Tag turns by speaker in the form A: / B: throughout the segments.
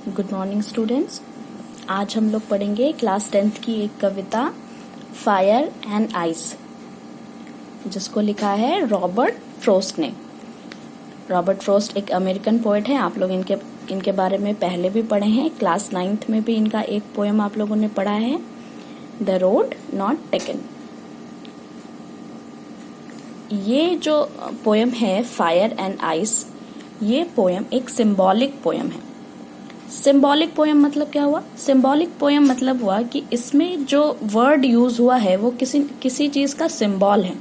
A: Good morning students. आज हम लोग पढ़ेंगे क्लास 10th की एक कविता फायर एंड आइस, जिसको लिखा है रॉबर्ट फ्रोस्ट ने। रॉबर्ट फ्रोस्ट एक अमेरिकन पोएट है। आप लोग इनके बारे में पहले भी पढ़े हैं। क्लास 9th में भी इनका एक पोएम आप लोगों ने पढ़ा है, द रोड नॉट टेकन। ये जो पोएम है फायर एंड आइस, ये पोएम एक सिंबॉलिक पोएम है। सिंबॉलिक पोएम मतलब क्या हुआ? सिंबॉलिक पोएम मतलब हुआ कि इसमें जो वर्ड यूज हुआ है वो किसी चीज का सिंबल है।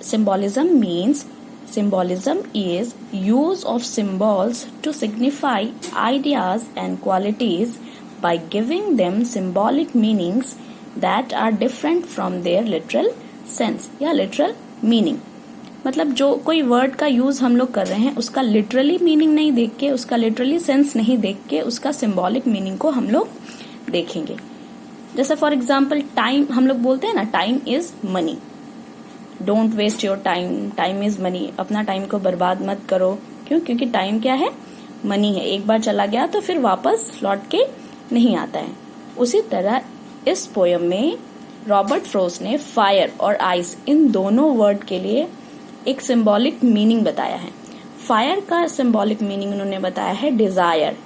A: Symbolism is use of symbols to signify ideas and qualities by giving them symbolic meanings that are different from their literal sense या literal meaning। मतलब जो कोई वर्ड का यूज हम लोग कर रहे हैं उसका लिटरली मीनिंग नहीं देख के, उसका लिटरली सेंस नहीं देख के, उसका सिंबॉलिक मीनिंग को हम लोग देखेंगे। जैसे फॉर एग्जाम्पल टाइम, हम लोग बोलते हैं ना time is money, don't waste your time, time is money. अपना टाइम को बर्बाद मत करो। क्यों? क्योंकि टाइम क्या है? मनी है। एक बार चला गया तो फिर वापस लौट के नहीं आता है। उसी तरह इस पोयम में रॉबर्ट फ्रोस्ट ने फायर और आइस इन दोनों वर्ड के लिए एक सिंबॉलिक मीनिंग बताया है। फायर का सिंबॉलिक मीनिंग उन्होंने बताया है डिजायर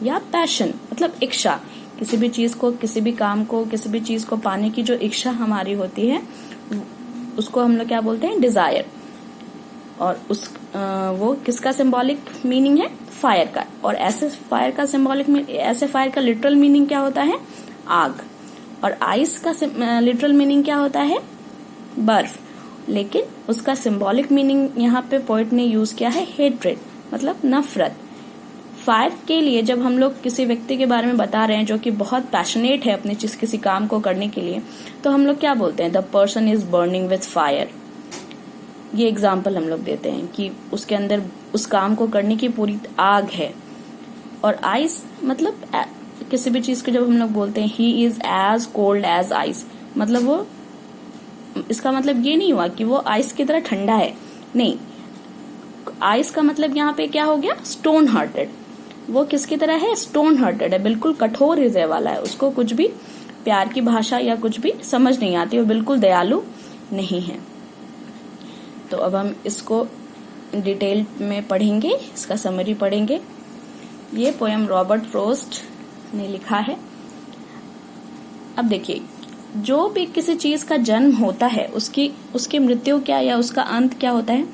A: या पैशन, मतलब इच्छा। किसी भी चीज को, किसी भी काम को, किसी भी चीज को पाने की जो इच्छा हमारी होती है उसको हम लोग क्या बोलते हैं? डिजायर। और वो किसका सिंबॉलिक मीनिंग है? फायर का। और ऐसे फायर का लिटरल मीनिंग क्या होता है? आग। और आइस का लिटरल मीनिंग क्या होता है? बर्फ। लेकिन उसका सिंबॉलिक मीनिंग यहाँ पे पोएट ने यूज किया है हेट्रेड, मतलब नफरत। फायर के लिए जब हम लोग किसी व्यक्ति के बारे में बता रहे हैं जो कि बहुत पैशनेट है अपने किसी काम को करने के लिए, तो हम लोग क्या बोलते हैं? The person is burning with fire. ये एग्जाम्पल हम लोग देते हैं कि उसके अंदर उस काम को करने की पूरी आग है। और आइस मतलब किसी भी चीज को जब हम लोग बोलते हैं he is as cold as ice, मतलब वो, इसका मतलब ये नहीं हुआ कि वो आइस की तरह ठंडा है, नहीं। आइस का मतलब यहाँ पे क्या हो गया? Stone hearted. वो किसकी तरह है? स्टोन हार्टेड है, बिल्कुल कठोर हृदय वाला है। उसको कुछ भी प्यार की भाषा या कुछ भी समझ नहीं आती, वो बिल्कुल दयालु नहीं है। तो अब हम इसको डिटेल में पढ़ेंगे, इसका समरी पढ़ेंगे। ये पोएम रॉबर्ट फ्रोस्ट ने लिखा है। अब देखिए, जो भी किसी चीज का जन्म होता है उसकी मृत्यु क्या या उसका अंत क्या होता है?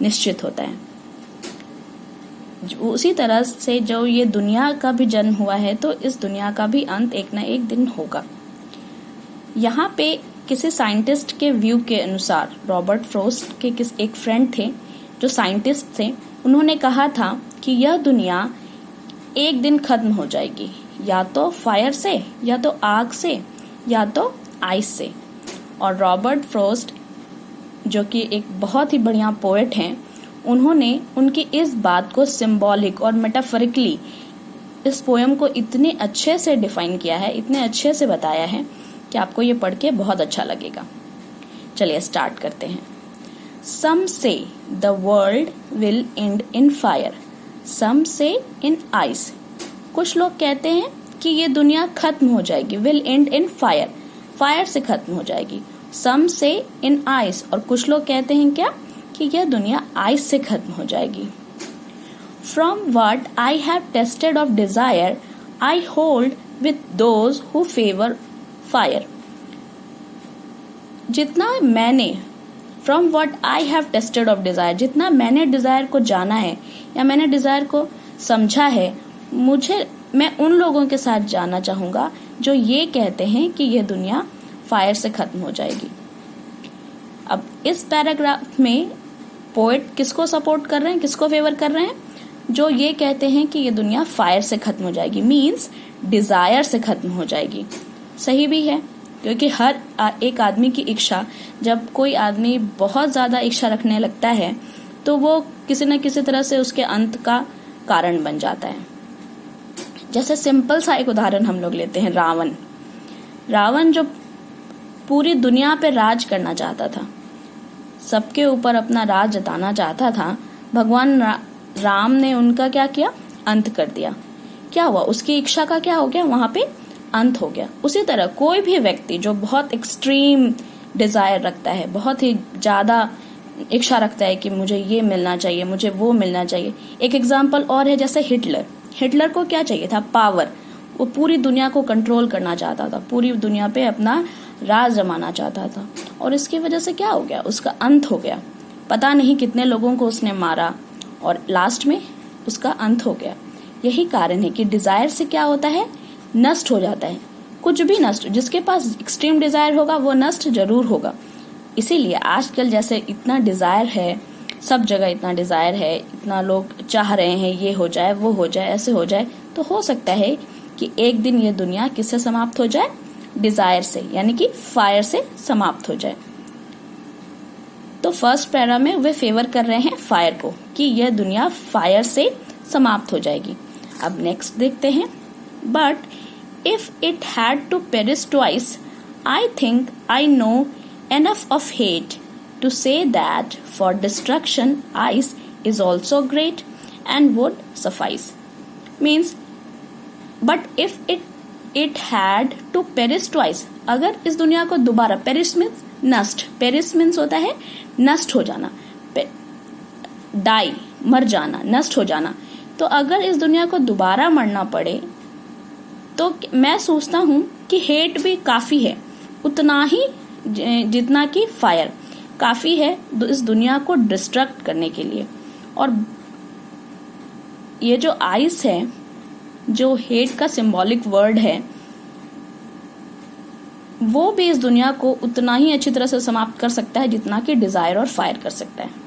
A: निश्चित होता है। उसी तरह से जो ये दुनिया का भी जन्म हुआ है तो इस दुनिया का भी अंत एक ना एक दिन होगा। यहाँ पे किसी साइंटिस्ट के व्यू के अनुसार, रॉबर्ट फ्रोस्ट के एक फ्रेंड थे जो साइंटिस्ट थे, उन्होंने कहा था कि यह दुनिया एक दिन खत्म हो जाएगी, या तो फायर से, या तो आग से, या तो आइस से। और रॉबर्ट फ्रोस्ट जो कि एक बहुत ही बढ़िया पोएट हैं, उन्होंने उनकी इस बात को सिंबॉलिक और मेटाफोरिकली इस पोएम को इतने अच्छे से डिफाइन किया है, इतने अच्छे से बताया है कि आपको ये पढ़ के बहुत अच्छा लगेगा। चलिए स्टार्ट करते हैं। Some say the world will end in fire, some say in ice. कुछ लोग कहते हैं कि ये दुनिया खत्म हो जाएगी, will end in fire, fire से खत्म हो जाएगी। सम से इन आइस, और कुछ लोग कहते हैं क्या? कि यह दुनिया आइस से खत्म हो जाएगी। From what I have tested of desire I hold with those who favour fire. जितना मैंने, from what I have tested of desire, जितना मैंने डिजायर को जाना है या मैंने डिजायर को समझा है, मैं उन लोगों के साथ जाना चाहूंगा जो ये कहते हैं कि यह दुनिया फायर से खत्म हो जाएगी। अब इस पैराग्राफ में पोएट किसको सपोर्ट कर रहे हैं, किसको फेवर कर रहे हैं? जो ये कहते हैं कि ये दुनिया फायर से खत्म हो जाएगी, मीन्स डिजायर से खत्म हो जाएगी। सही भी है, क्योंकि हर एक आदमी की इच्छा, जब कोई आदमी बहुत ज्यादा इच्छा रखने लगता है तो वो किसी न किसी तरह से उसके अंत का कारण बन जाता है। जैसे सिंपल सा एक उदाहरण हम लोग लेते हैं, रावण जो पूरी दुनिया पे राज करना चाहता था, सबके ऊपर अपना राज जताना चाहता था, भगवान राम ने उनका क्या किया? अंत कर दिया। क्या हुआ, उसकी इच्छा का क्या हो गया, वहां पे अंत हो गया। उसी तरह कोई भी व्यक्ति जो बहुत एक्सट्रीम डिजायर रखता है, बहुत ही ज्यादा इच्छा रखता है कि मुझे ये मिलना चाहिए, मुझे वो मिलना चाहिए। एक एग्जाम्पल और है, जैसे हिटलर को क्या चाहिए था, पावर। वो पूरी दुनिया को कंट्रोल करना चाहता था, पूरी दुनिया पे अपना राज जमाना चाहता था, और इसकी वजह से क्या हो गया, उसका अंत हो गया। पता नहीं कितने लोगों को उसने मारा और लास्ट में उसका अंत हो गया। यही कारण है कि डिजायर से क्या होता है, नष्ट हो जाता है। कुछ भी नष्ट, जिसके पास एक्सट्रीम डिजायर होगा वो नष्ट जरूर होगा। इसीलिए आजकल जैसे इतना डिजायर है, सब जगह इतना डिजायर है, इतना लोग चाह रहे हैं ये हो जाए, वो हो जाए, ऐसे हो जाए, तो हो सकता है कि एक दिन ये दुनिया किससे समाप्त हो जाए, डिजायर से, यानी कि फायर से समाप्त हो जाए। तो फर्स्ट पैरा में वे फेवर कर रहे हैं फायर को, कि यह दुनिया फायर से समाप्त हो जाएगी। अब नेक्स्ट देखते हैं, but if it had to perish twice, I think I know enough of hate to say that for destruction ice is also great and would suffice. Means, but if it had to perish twice, अगर इस दुनिया को दोबारा, perish means नष्ट, perish means होता है नष्ट हो जाना, die मर जाना, नष्ट हो जाना। तो अगर इस दुनिया को दोबारा मरना पड़े तो मैं सोचता हूं कि हेट भी काफी है, उतना ही जितना कि फायर काफी है इस दुनिया को डिस्ट्रक्ट करने के लिए। और ये जो आइस है, जो हेट का सिंबॉलिक वर्ड है, वो भी इस दुनिया को उतना ही अच्छी तरह से समाप्त कर सकता है जितना कि डिजायर और फायर कर सकता है।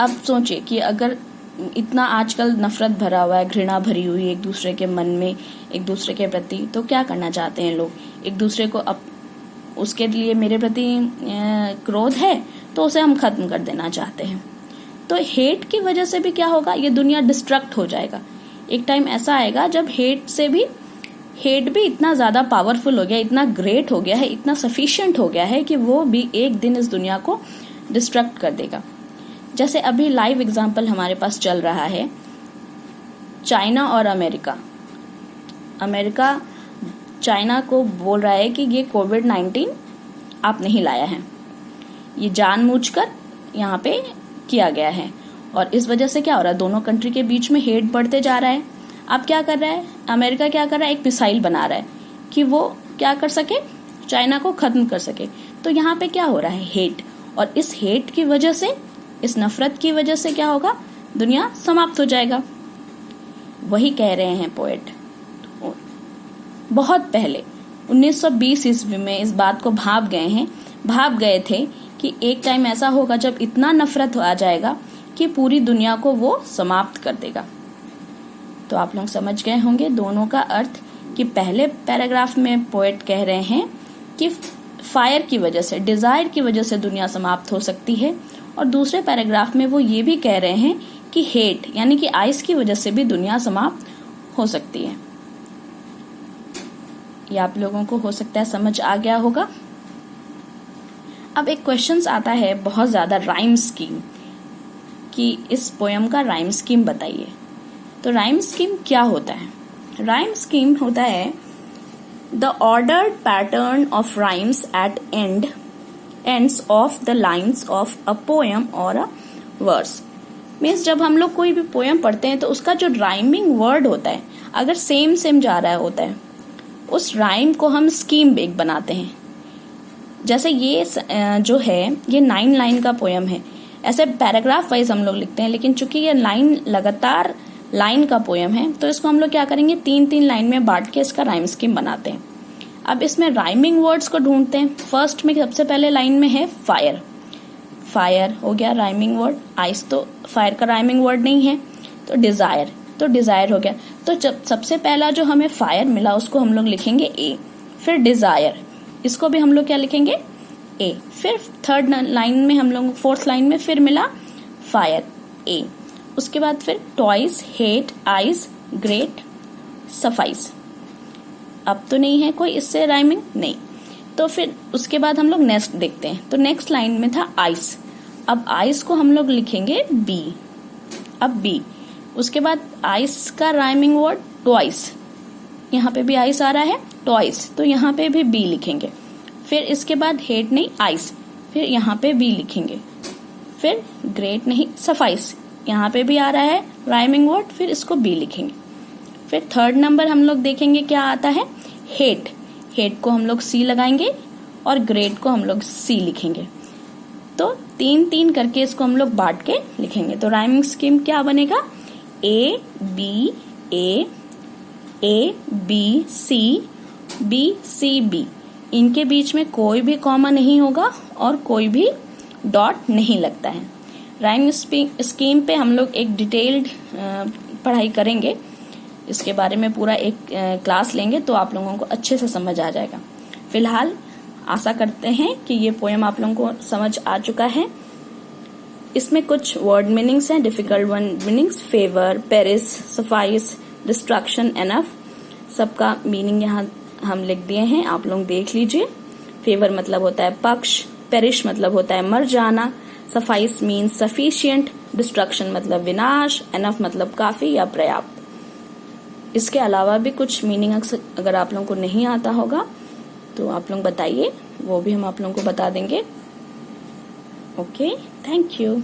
A: अब सोचिए कि अगर इतना आजकल नफरत भरा हुआ है, घृणा भरी हुई एक दूसरे के मन में, एक दूसरे के प्रति, तो क्या करना चाहते हैं लोग, एक दूसरे को उसके लिए मेरे प्रति क्रोध है तो उसे हम खत्म कर देना चाहते हैं। तो हेट की वजह से भी क्या होगा, ये दुनिया डिस्ट्रक्ट हो जाएगा। एक टाइम ऐसा आएगा जब हेट भी इतना ज्यादा पावरफुल हो गया, इतना ग्रेट हो गया है, इतना सफिशिएंट हो गया है कि वो भी एक दिन इस दुनिया को डिस्ट्रक्ट कर देगा। जैसे अभी लाइव एग्जाम्पल हमारे पास चल रहा है, चाइना और अमेरिका चाइना को बोल रहा है कि ये कोविड-19 आप नहीं लाया है, ये जानबूझकर यहाँ पे किया गया है, और इस वजह से क्या हो रहा है, दोनों कंट्री के बीच में हेट बढ़ते जा रहा है। अब क्या कर रहा है अमेरिका, क्या कर रहा है, एक मिसाइल बना रहा है कि वो क्या कर सके, चाइना को खत्म कर सके। तो यहाँ पे क्या हो रहा है, हेट, और इस हेट की वजह से, इस नफरत की वजह से क्या होगा, दुनिया समाप्त हो जाएगा। वही कह रहे हैं पोएट। बहुत पहले 1920 ईस्वी में इस बात को भाप गए थे कि एक टाइम ऐसा होगा जब इतना नफरत आ जाएगा कि पूरी दुनिया को वो समाप्त कर देगा। तो आप लोग समझ गए होंगे दोनों का अर्थ, कि पहले पैराग्राफ में पोएट कह रहे हैं कि फायर की वजह से, डिजायर की वजह से दुनिया समाप्त हो सकती है, और दूसरे पैराग्राफ में वो ये भी कह रहे हैं कि हेट यानी कि आइस की वजह से भी दुनिया समाप्त हो सकती है। ये आप लोगों को हो सकता है समझ आ गया होगा। अब एक क्वेश्चंस आता है बहुत ज्यादा, राइम स्कीम, कि इस पोयम का राइम स्कीम बताइए। तो राइम स्कीम क्या होता है, राइम स्कीम होता है the ordered pattern of rhymes at ends of the lines of a poem or a verse। Means जब हम लोग कोई भी पोयम पढ़ते हैं तो उसका जो राइमिंग वर्ड होता है, अगर सेम जा रहा होता है, उस राइम को हम स्कीम एक बनाते हैं। जैसे ये जो है ये 9 लाइन का पोयम है, ऐसे पैराग्राफ वाइज हम लोग लिखते हैं, लेकिन चूंकि ये लगातार लाइन का पोयम है तो इसको हम लोग क्या करेंगे, 3 लाइन में बांट के इसका राइम स्कीम बनाते हैं। अब इसमें राइमिंग वर्ड्स को ढूंढते हैं। फर्स्ट में सबसे पहले लाइन में है फायर, फायर हो गया राइमिंग वर्ड, आइस तो फायर का राइमिंग वर्ड नहीं है, तो डिजायर हो गया। तो जब सबसे पहला जो हमें फायर मिला उसको हम लोग लिखेंगे ए, फिर डिजायर, इसको भी हम लोग क्या लिखेंगे, ए, फिर थर्ड लाइन में हम लोग, फोर्थ लाइन में फिर मिला फायर, ए, उसके बाद फिर toys, hate, ice, great, suffice. अब तो नहीं है कोई इससे राइमिंग, नहीं। तो फिर उसके बाद हम लोग नेक्स्ट देखते हैं। तो नेक्स्ट लाइन में था आइस, अब आइस को हम लोग लिखेंगे बी। अब बी, उसके बाद आइस का राइमिंग वर्ड ट्वाइस, यहाँ पे भी आइस आ रहा है ट्वाइस, तो यहाँ पे भी बी लिखेंगे। फिर इसके बाद हेट नहीं आइस, फिर यहाँ पे बी लिखेंगे। फिर ग्रेट नहीं सफाइस, यहाँ पे भी आ रहा है राइमिंग वर्ड, फिर इसको बी लिखेंगे। फिर थर्ड नंबर हम लोग देखेंगे क्या आता है, हेट। हेट को हम लोग सी लगाएंगे और ग्रेट को हम लोग सी लिखेंगे। तो 3-3 करके इसको हम लोग बांट के लिखेंगे। तो राइमिंग स्कीम क्या बनेगा, a b a, a b c, b c b. इनके बीच में कोई भी कॉमा नहीं होगा और कोई भी डॉट नहीं लगता है। राइमिंग स्कीम पे हम लोग एक डिटेल्ड पढ़ाई करेंगे, इसके बारे में पूरा एक क्लास लेंगे तो आप लोगों को अच्छे से समझ आ जाएगा। फिलहाल आशा करते हैं कि ये पोएम आप लोगों को समझ आ चुका है। इसमें कुछ वर्ड मीनिंग्स हैं, difficult word meanings, favour, Paris, suffice, destruction, enough, सबका मीनिंग यहाँ हम लिख दिए हैं, आप लोग देख लीजिए। फेवर मतलब होता है पक्ष, पेरिश मतलब होता है मर जाना, सफाइस मीन्स सफिशिएंट, डिस्ट्रक्शन मतलब विनाश, एनफ मतलब काफी या पर्याप्त। इसके अलावा भी कुछ मीनिंग अगर आप लोगों को नहीं आता होगा तो आप लोग बताइए, वो भी हम आप लोगों को बता देंगे। Okay, thank you.